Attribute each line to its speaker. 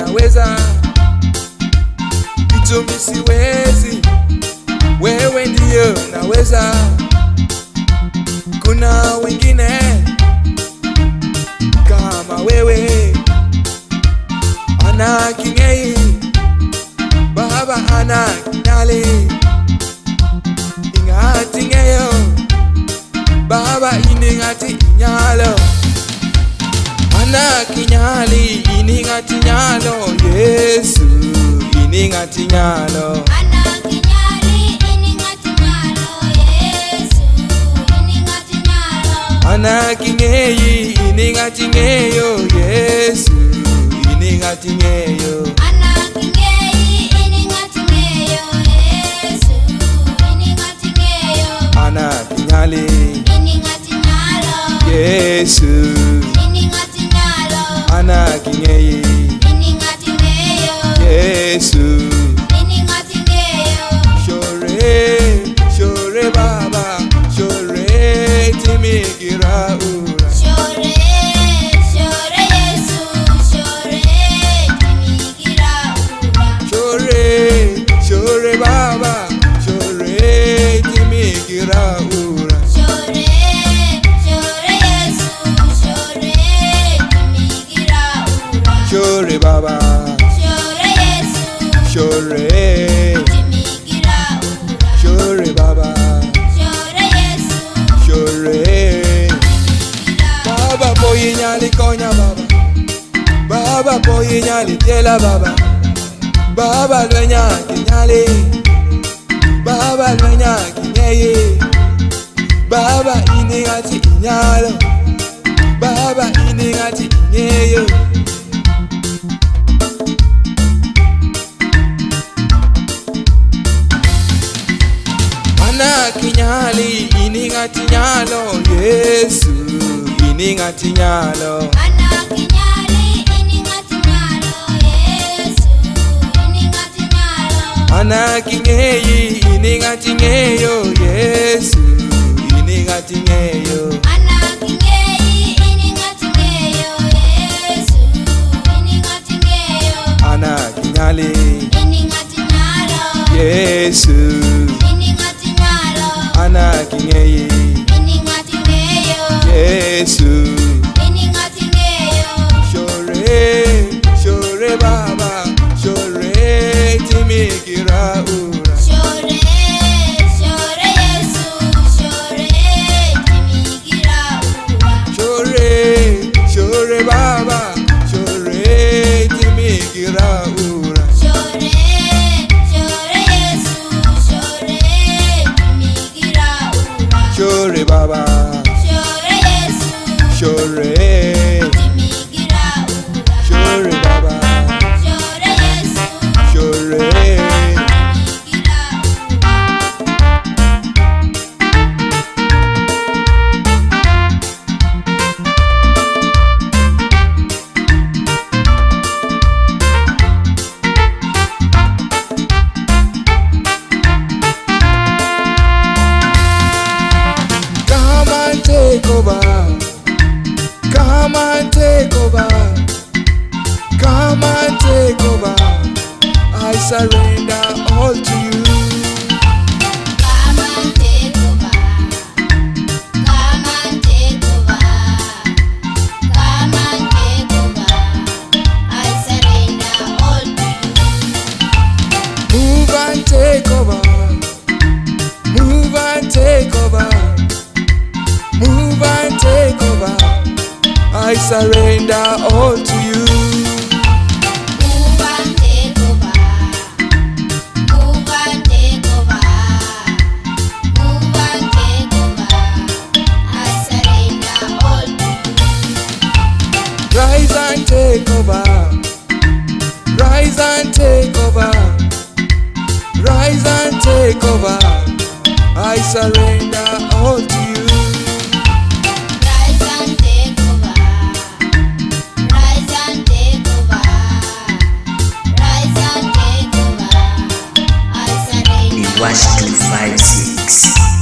Speaker 1: unaweza, kitu mimi siwezi, wewe ndiyo unaweza. Kuna wengine kama wewe, ana kingei Baba, ana kinyali ingati ngeyo Baba, iningati inyalo, ana kinyali iningati nyalo, Yesu iningati nyalo,
Speaker 2: ana kinyali iningati nyalo, Yesu iningati nyalo,
Speaker 1: ana kingei iningati ngeyo, Yesu iningati ngeyo,
Speaker 2: ana kingei iningati ngeyo, Yesu iningati ngeyo,
Speaker 1: ana kinyali
Speaker 2: iningati nyalo,
Speaker 1: Yesu
Speaker 2: iningati nyalo,
Speaker 1: ana kingei
Speaker 2: iningati ngeyo,
Speaker 1: Yesu
Speaker 2: iningati ngeyo.
Speaker 1: shore shore Baba shore timigira ura
Speaker 2: Shore, shore Yesu, shore timigira ura.
Speaker 1: shore shore Baba shore timigira ura
Speaker 2: Shore, shore Yesu, shore timigira ura.
Speaker 1: shore Baba
Speaker 2: Shore Yesu,
Speaker 1: shore
Speaker 2: timigira ura.
Speaker 1: shore Baba
Speaker 2: Shore Yesu,
Speaker 1: shore
Speaker 2: timigira ura.
Speaker 1: Baba boy nyali konya Baba boy nyali tela Baba lwenya kinyali Baba lwenya kinyeye Baba iningati inyalo Baba iningati inyeyo ana kinyali iningati nyalo, Yesu iningati nyalo,
Speaker 2: Ana kinyali iningati nyalo, Yesu iningati nyalo.
Speaker 1: ana kingei iningati ngeyo, Yesu iningati ngeyo,
Speaker 2: Ana kingei iningati ngeyo, Yesu iningati ngeyo.
Speaker 1: ana kinyali
Speaker 2: Iningati nyalo,
Speaker 1: Yesu
Speaker 2: iningati nyalo.
Speaker 1: ana kingei
Speaker 2: Iningati ngeyo,
Speaker 1: Yesu
Speaker 2: iningati ngeyo.
Speaker 1: shore shore Baba shore timigira ura
Speaker 2: Shore, shore Yesu, shore timigira ura.
Speaker 1: shore shore Baba shore timigira ura
Speaker 2: Shore, shore Yesu, shore timigira ura.
Speaker 1: shore Baba
Speaker 2: Shore Yesu,
Speaker 1: shore
Speaker 2: timigira ura.
Speaker 1: shore Baba
Speaker 2: Shore Yesu,
Speaker 1: shore
Speaker 2: timigira ura.
Speaker 1: come and take over, come and take over, come and take over, I surrender all to you.
Speaker 2: Come and take over. Come and take over. Come and take over. I surrender all to you.
Speaker 1: Move and take over, move and take over, move and take over, I surrender all to you.
Speaker 2: Move and take over. Move and take over. Move and take over. I surrender all to you.
Speaker 1: Rise and take over, rise and take over, rise and take over, I surrender all to you.
Speaker 2: Rise and take over. Rise and take over. Rise and take over. I surrender.
Speaker 3: It was 256.